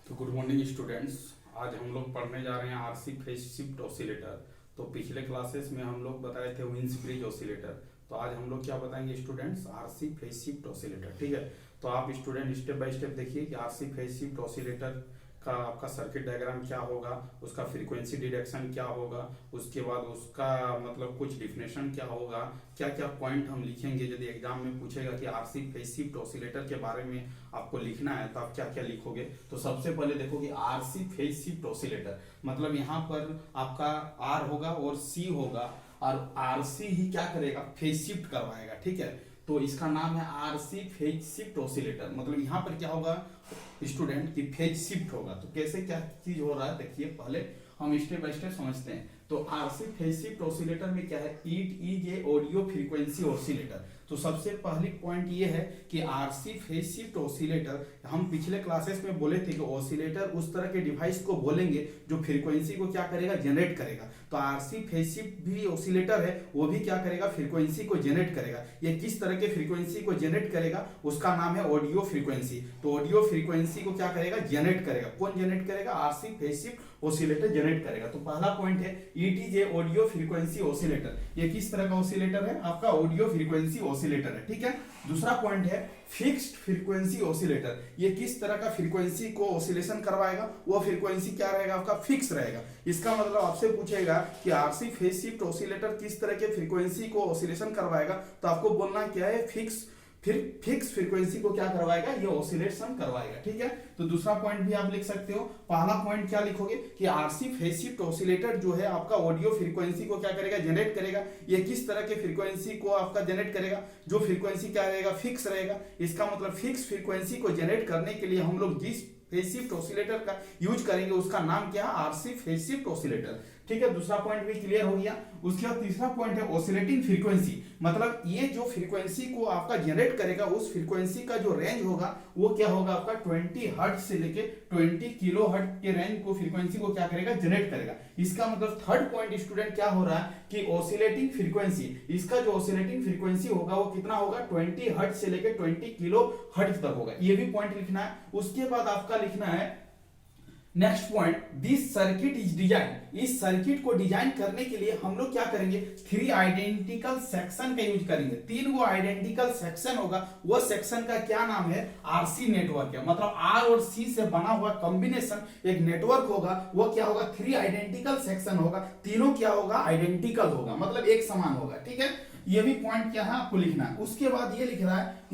तो good morning students. आज हम लोग पढ़ने जा रहे हैं आरसी फेज शिफ्ट ऑसिलेटर। तो पिछले क्लासेस में हम लोग बताए थे विंस ब्रिज ऑसिलेटर। तो आज हम लोग क्या बताएंगे students, RC phase shift oscillator. ठीक है, तो आप स्टूडेंट स्टेप बाय स्टेप देखिए कि आरसी फेज शिफ्ट ऑसिलेटर का आपका सर्किट डायग्राम क्या होगा, उसका फ्रीक्वेंसी डिटेक्शन क्या होगा, उसके बाद उसका मतलब कुछ डिफिनेशन क्या होगा, क्या क्या पॉइंट हम लिखेंगे। यदि एग्जाम में पूछेगा कि आरसी फेज शिफ्ट ऑसिलेटर के बारे में आपको लिखना है तो आप क्या क्या लिखोगे। तो सबसे पहले देखो कि आरसी फेज शिफ्ट ऑसिलेटर मतलब यहाँ पर आपका आर होगा और सी होगा और आरसी ही क्या करेगा, फेज शिफ्ट करवाएगा। ठीक है, तो इसका नाम है आरसी फेज शिफ्ट ऑसिलेटर। मतलब यहाँ पर क्या होगा स्टूडेंट की फेज शिफ्ट होगा। तो कैसे क्या चीज हो रहा है देखिए, पहले हम स्टेप बाय स्टेप समझते हैं। तो आरसी फेज शिफ्ट ऑसिलेटर में क्या है, it is a audio frequency oscillator. तो सबसे पहली पॉइंट ये है कि आरसी फेज शिफ्ट ऑसिलेटर, हम पिछले क्लासेस में बोले थे कि ऑसिलेटर उस तरह के डिवाइस को बोलेंगे जो फ्रीक्वेंसी को क्या करेगा, जनरेट करेगा। तो आरसी फेज शिफ्ट भी ऑसिलेटर है, वो भी क्या करेगा, फ्रीक्वेंसी को जनरेट करेगा। ये किस तरह के फ्रीक्वेंसी को जनरेट करेगा, उसका नाम है ऑडियो फ्रीक्वेंसी। तो ऑडियो फ्रीक्वेंसी को क्या करेगा, जनरेट करेगा। कौन जनरेट करेगा, RC phase shift oscillator generate करेगा। तो पहला पॉइंट है it is a audio frequency oscillator. ये किस तरह का ऑसिलेटर है, आपका ऑडियो फ्रीक्वेंसी ऑसिलेटर है। ठीक है, दूसरा पॉइंट है फिक्स्ड फ्रीक्वेंसी ऑसिलेटर। ये किस तरह का फ्रीक्वेंसी को ऑसिलेशन करवाएगा, वो फ्रीक्वेंसी क्या रहेगा, आपका फिक्स रहेगा। इसका मतलब आपसे पूछेगा कि आरसी फेज शिफ्ट ऑसिलेटर किस तरह के फ्रीक्वेंसी को ऑसिलेशन करवाएगा, तो आपको बोलना क्या है, फिक्स फ्रीक्वेंसी को क्या करवाएगा, ये ऑसिलेशन करवाएगा। ठीक है, तो दूसरा पॉइंट भी आप लिख सकते हो। पहला पॉइंट क्या लिखोगे कि आरसी फेज शिफ्ट ऑसिलेटर जो है आपका ऑडियो फ्रीक्वेंसी को क्या करेगा, जनरेट करेगा। ये किस तरह के फ्रीक्वेंसी को आपका जनरेट करेगा, जो फ्रीक्वेंसी क्या रहेगा, फिक्स रहेगा। इसका मतलब फिक्स फ्रीक्वेंसी को जनरेट करने के लिए हम लोग जिस फेज शिफ्ट ऑसिलेटर का यूज करेंगे उसका नाम क्या है, आरसी फेज शिफ्ट ऑसिलेटर। ठीक है, दूसरा पॉइंट भी क्लियर हो गया। उसके बाद तीसरा पॉइंट है ऑसिलेटिंग फ्रीक्वेंसी। मतलब ये जो फ्रीक्वेंसी को आपका जनरेट करेगा, उस फ्रीक्वेंसी का जो रेंज होगा वो क्या होगा, आपका 20 हर्ट्ज से लेके 20 किलो हर्ट्ज के रेंज को फ्रीक्वेंसी को क्या करेगा, जनरेट करेगा। इसका मतलब थर्ड पॉइंट स्टूडेंट क्या हो रहा है कि ऑसिलेटिंग फ्रीक्वेंसी, इसका जो ऑसिलेटिंग फ्रीक्वेंसी होगा वो कितना होगा, 20 हर्ट्ज से लेके 20 किलो हर्ट्ज तक होगा। ये भी पॉइंट लिखना है। उसके बाद आपका लिखना है next point, this circuit is design. इस सर्किट को डिजाइन करने के लिए हम लोग क्या करेंगे, 3 आइडेंटिकल सेक्शन का यूज करेंगे। 3 वो आइडेंटिकल सेक्शन होगा, वो सेक्शन का क्या नाम है, आरसी नेटवर्क है। मतलब आर और सी से बना हुआ कॉम्बिनेशन एक नेटवर्क होगा, वो क्या होगा, 3 आइडेंटिकल सेक्शन होगा। तीनों क्या होगा, आइडेंटिकल होगा, मतलब एक समान होगा। ठीक है, ये भी पॉइंट क्या है आपको लिखना है। उसके बाद ये लिख रहा है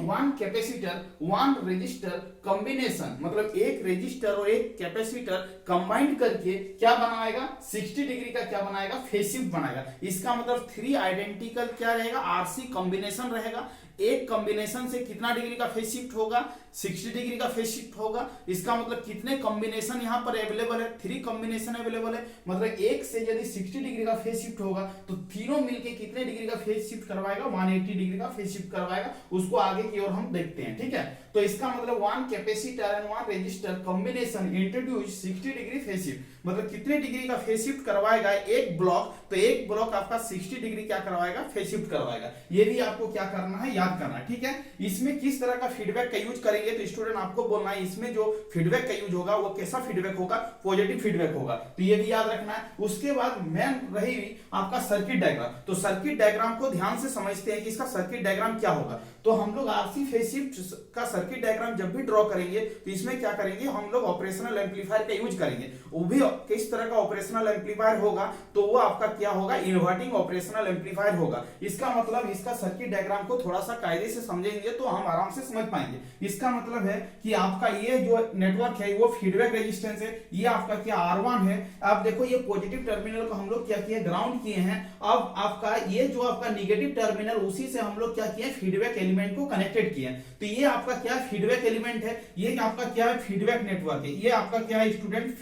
1 कैपेसिटर 1 रेजिस्टर कॉम्बिनेशन, मतलब एक रेजिस्टर और एक कैपेसिटर कंबाइन करके क्या बनाएगा, 60 डिग्री का क्या बनाएगा, फेज शिफ्ट बनाएगा। इसका मतलब 3 आइडेंटिकल क्या रहेगा, आरसी कॉम्बिनेशन रहेगा। एक कॉम्बिनेशन से कितना डिग्री का फेज शिफ्ट होगा, 60 डिग्री का फेज शिफ्ट होगा। इसका मतलब कितने कॉम्बिनेशन यहाँ पर अवेलेबल है, 3 कॉम्बिनेशन अवेलेबल है। मतलब एक से यदि 60 डिग्री का फेज शिफ्ट होगा तो तीनों मिलके कितने डिग्री का फेज शिफ्ट करवाएगा, 180 डिग्री का फेज शिफ्ट करवाएगा। उसको आगे की ओर हम देखते हैं। ठीक है, तो इसका मतलब 1 capacitor and 1 resistor combination introduce 60 degree phase shift. मतलब कितने डिग्री का फेज शिफ्ट करवाएगा एक ब्लॉक, तो एक ब्लॉक आपका 60 डिग्री क्या करवाएगा, फेज शिफ्ट करवाएगा। ये भी आपको क्या करना है, याद करना है। ठीक है, इसमें किस तरह का फीडबैक का यूज करेंगे, तो स्टूडेंट आपको बोलना है इसमें जो फीडबैक का यूज होगा वो कैसा फीडबैक होगा, पॉजिटिव फीडबैक होगा। तो ये भी याद रखना है। उसके बाद मेन रही आपका सर्किट डायग्राम। तो सर्किट डायग्राम को ध्यान से समझते हैं कि इसका सर्किट डायग्राम क्या होगा। तो हम लोग आरसी फेज शिफ्ट का सर्किट डायग्राम जब भी ड्रॉ करेंगे तो इसमें क्या करेंगे, हम लोग ऑपरेशनल एम्पलीफायर का यूज करेंगे। वो भी किस तरह का ऑपरेशनल एम्पलीफायर होगा, तो वो आपका क्या होगा, इन्वर्टिंग ऑपरेशनल एम्पलीफायर होगा। इसका मतलब इसका सर्किट डायग्राम को थोड़ा सा कायदे से समझेंगे तो हम आराम से समझ पाएंगे। इसका मतलब है कि आपका ये जो नेटवर्क है वो फीडबैक रेजिस्टेंस है, ये आपका क्या R1 है। आप देखो ये पॉजिटिव टर्मिनल को हम लोग क्या किए, ग्राउंड किए हैं। अब आपका ये जो आपका निगेटिव टर्मिनल, उसी से हम लोग क्या किए, फीडबैक एलिमेंट को कनेक्टेड किए। तो ये आपका क्या फीडबैक एलिमेंट है, ये आपका क्या है, फीडबैक नेटवर्क है। ये आपका क्या है स्टूडेंट,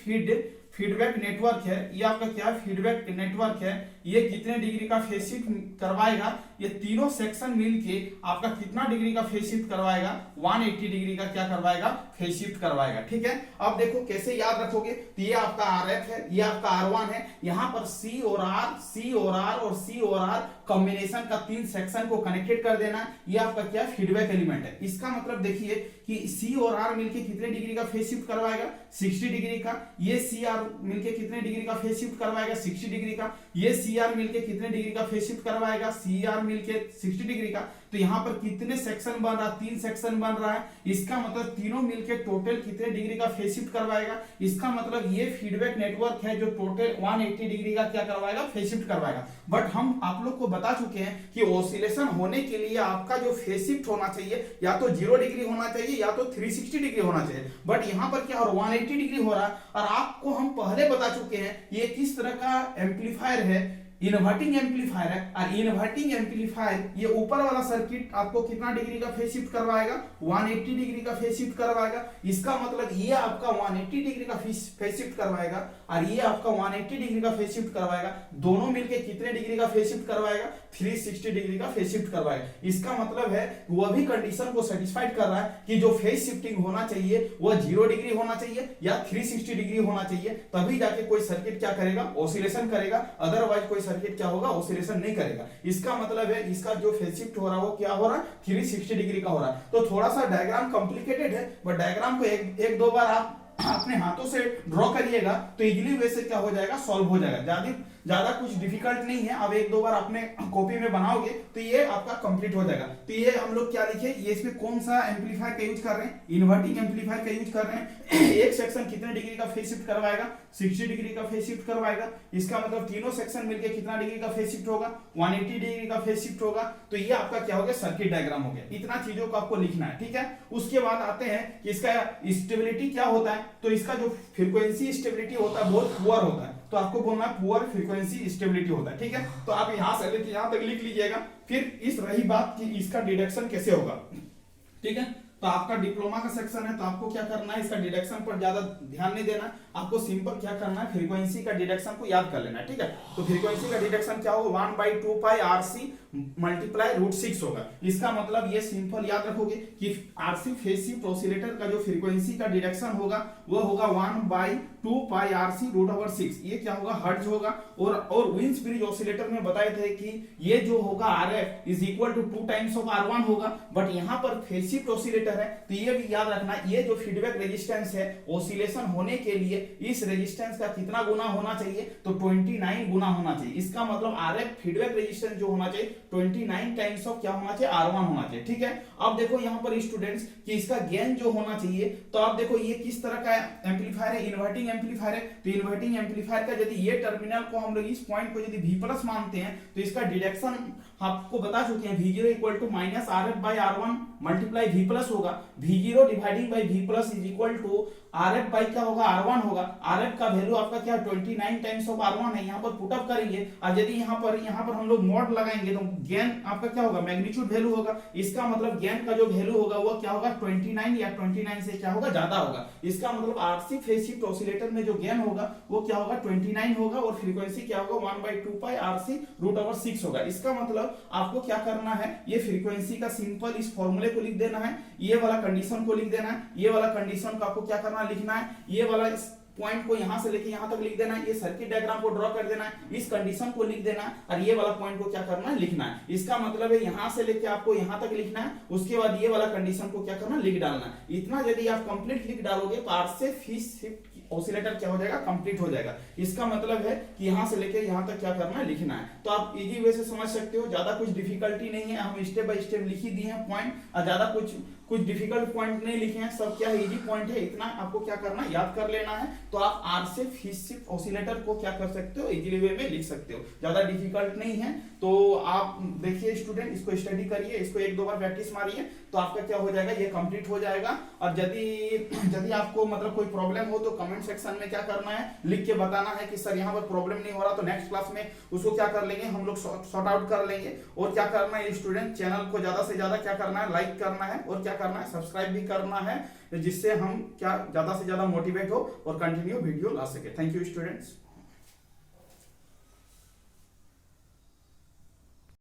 फीडबैक नेटवर्क है। ये आपका क्या फीडबैक नेटवर्क है, ये कितने डिग्री का फेज शिफ्ट करवाएगा, ये तीनों सेक्शन मिलके आपका कितना डिग्री का फेज शिफ्ट करवाएगा, 180 डिग्री का क्या करवाएगा, फेज शिफ्ट करवाएगा। ठीक है, अब देखो कैसे याद रखोगे, तो ये आपका RF है, ये आपका R1 है, यहाँ पर C और R, C और R और C और R कॉम्बिनेशन का 3 सेक्शन को कनेक्टेड कर देना है। ये आपका क्या फीडबैक एलिमेंट है। इसका मतलब देखिए कि C और R मिलके कितने डिग्री का फेज शिफ्ट करवाएगा, 60 डिग्री का। ये CR मिलके कितने डिग्री का फेज शिफ्ट करवाएगा, 60 डिग्री का। ये CR मिलके कितने डिग्री का फेज शिफ्ट करवाएगा, CR मिलके 60 डिग्री का। तो यहाँ पर कितने सेक्शन बन रहा है, 3 सेक्शन बन रहा है। इसका मतलब तीनों मिलके टोटल कितने डिग्री का फेज शिफ्ट करवाएगा। इसका मतलब ये फीडबैक नेटवर्क है जो टोटल 180 डिग्री का क्या करवाएगा, फेज शिफ्ट करवाएगा। बट हम आप लोग को बता चुके हैं कि ऑसिलेशन होने के लिए आपका जो फेज शिफ्ट होना चाहिए या तो 0 डिग्री होना चाहिए या तो 360 डिग्री होना चाहिए। बट यहाँ पर क्या और 180 डिग्री हो रहा है। और आपको हम पहले बता चुके हैं ये किस तरह का एम्पलीफायर है, इन्वर्टिंग एम्पलीफायर है। और इन्वर्टिंग एम्पलीफायर ये ऊपर वाला सर्किट आपको कितना डिग्री का फेज शिफ्ट करवाएगा, 180 डिग्री का फेज शिफ्ट करवाएगा। इसका मतलब ये आपका 180 डिग्री का फेज शिफ्ट करवाएगा और ये आपका 180 डिग्री का फेज शिफ्ट करवाएगा। दोनों मिलके कितने डिग्री का फेज शिफ्ट करवाएगा, 360 डिग्री का फेज शिफ्ट करवाएगा। इसका मतलब है वह भी कंडीशन को सेटिस्फाइड कर रहा है कि जो फेज शिफ्टिंग होना चाहिए वह 0 डिग्री होना चाहिए या 360 डिग्री होना चाहिए, तभी जाके कोई सर्किट क्या करेगा, ऑसिलेशन करेगा। अदरवाइज कोई सर्किट क्या होगा, ऑसिलेशन नहीं करेगा। इसका मतलब है इसका जो फेज शिफ्ट हो रहा है वो क्या हो रहा है, 360 डिग्री का हो रहा है। तो थोड़ा सा डायग्राम कॉम्प्लिकेटेड है, बट डायग्राम को एक दो बार आप अपने हाथों से ड्रॉ करिएगा तो इजीली वे से क्या हो जाएगा, सॉल्व हो जाएगा। ज्यादा कुछ डिफिकल्ट नहीं है। अब एक दो बार अपने कॉपी में बनाओगे तो ये आपका कंप्लीट हो जाएगा। तो ये हम लोग क्या लिखे, ये इसमें कौन सा एम्पलीफायर का यूज कर रहे हैं, इन्वर्टिंग एम्पलीफायर का यूज कर रहे हैं। एक सेक्शन कितने डिग्री का फेज शिफ्ट करवाएगा, 60 डिग्री का फेज शिफ्ट करवाएगा। इसका मतलब तीनों सेक्शन मिलकर कितना डिग्री का फेज शिफ्ट होगा, 180 डिग्री का फेज शिफ्ट होगा। तो ये आपका क्या हो गया, सर्किट डायग्राम हो गया। इतना चीजों को आपको लिखना है, ठीक है। उसके बाद आते हैं कि इसका स्टेबिलिटी क्या होता है। तो इसका जो फ्रीक्वेंसी स्टेबिलिटी होता है बहुत पुअर होता है। तो आपको बोलना है पुअर फ्रीक्वेंसी स्टेबिलिटी होता है, ठीक है। तो आप यहां से लेके यहां तक लिख लीजिएगा। फिर इस रही बात कि इसका डिडक्शन कैसे होगा, ठीक है। तो आपका डिप्लोमा का सेक्शन है तो आपको क्या करना है, इसका डिडक्शन पर ज्यादा ध्यान नहीं देना। आपको सिंपल क्या करना है, फ्रीक्वेंसी का डिडक्शन को याद कर लेना है, ठीक है। तो फ्रीक्वेंसी का डिडक्शन क्या होगा, 1/2 पाई RC मल्टीप्लाई √6 होगा। इसका मतलब ये सिंपल याद रखोगे कि RC फेज शिफ्ट ऑसिलेटर का जो फ्रीक्वेंसी का डिडक्शन होगा वो होगा 1/2 पाई RC √6। ये क्या होगा, हर्ट्ज होगा। और विंस ब्रिज ऑसिलेटर में बताए थे कि ये जो होगा RF is equal to 2 times of R1 होगा। बट यहाँ पर फेज शिफ्ट ऑसिलेटर है तो ये भी याद रखना, ये जो फीडबैक रेजिस्टेंस है ऑसिलेशन होने के लिए इस रेजिस्टेंस का कितना गुना होना चाहिए, तो 29 गुना होना चाहिए। इसका मतलब RF फीडबैक रेजिस्टेंस जो होना चाहिए 29 टाइम्स ऑफ क्या होना चाहिए, R1 होना चाहिए, ठीक है। अब देखो यहाँ पर स्टूडेंट्स कि इसका गेन जो होना चाहिए, तो आप देखो ये किस तरह का एम्पलीफायर है, इन्वर्टिंग एम्पलीफायर है। तो इन्वर्टिंग एम्पलीफायर का यदि ये टर्मिनल को हम लोग इस पॉइंट को यदि V+ मानते हैं तो इसका डिडक्शन आपको बता चुके हैं, V0 equal to -RF/R1 multiply V+ होगा। V0 dividing by V+ is equal to RF by क्या होगा, R1 होगा। RF का वैल्यू आपका क्या 29 टाइम्स ऑफ R1 है। यहाँ पर पुटअप करेंगे और यदि यहाँ पर हम लोग मॉड लगाएंगे तो गेन आपका क्या होगा, मैग्नीट्यूड वैल्यू होगा। इसका मतलब गेन का जो वैल्यू होगा वो क्या होगा, 29 या 29 से क्या होगा, ज्यादा होगा। इसका मतलब RC फेज शिफ्ट ऑसिलेटर में जो गेन होगा वो क्या होगा, 29 होगा। और फ्रीक्वेंसी क्या होगा, 1/2 पाई RC √6 होगा। इसका मतलब आपको क्या करना है, ये फ्रीक्वेंसी का सिंपल इस फॉर्मूले को लिख देना है, ये वाला कंडीशन को लिख देना है, ये वाला कंडीशन को आपको क्या करना है, लिखना है। ये वाला इस पॉइंट को यहां से लेके यहां तक लिख देना है, ये सर्किट डायग्राम को ड्रॉ कर देना है, इस कंडीशन को लिख देना है और ये वाला पॉइंट को क्या करना है, लिखना है। इसका मतलब है यहां से लेके आपको यहां तक लिखना है, उसके बाद ये वाला कंडीशन को क्या करना है, लिख डालना है। इतना यदि आप कंप्लीट लिख डालोगे तो RC फेज शिफ्ट ऑसिलेटर क्या हो जाएगा, कंप्लीट हो जाएगा। इसका मतलब है कि यहां से लेके यहां तक क्या करना है, लिखना है। तो आप इजी वे से समझ सकते हो, ज्यादा कुछ डिफिकल्टी नहीं है। हम स्टेप बाय स्टेप लिख ही दिए हैं पॉइंट, और ज्यादा कुछ डिफिकल्ट पॉइंट नहीं लिखे हैं, सब क्या है, इजी पॉइंट है। इतना आपको क्या करना है, याद कर लेना है। तो आप RC फेज शिफ्ट ऑसिलेटर को क्या कर सकते हो, इजीली वे में लिख सकते हो, ज्यादा डिफिकल्ट नहीं है। तो आप देखिए स्टूडेंट, इसको स्टडी करिए, इसको 1-2 बार प्रैक्टिस मारिए तो आपका क्या हो जाएगा, ये कंप्लीट हो जाएगा। और यदि आपको मतलब कोई प्रॉब्लम हो तो कमेंट सेक्शन में क्या करना है, लिख के बताना है कि सर यहाँ पर प्रॉब्लम नहीं हो रहा। तो नेक्स्ट क्लास में उसको क्या कर लेंगे, हम लोग सॉर्ट आउट कर लेंगे। और क्या करना है स्टूडेंट, चैनल को ज्यादा से ज्यादा क्या करना है, लाइक करना है, और क्या करना है, सब्सक्राइब भी करना है, जिससे हम क्या ज्यादा से ज्यादा मोटिवेट हो और कंटिन्यू वीडियो ला सके। Thank you students.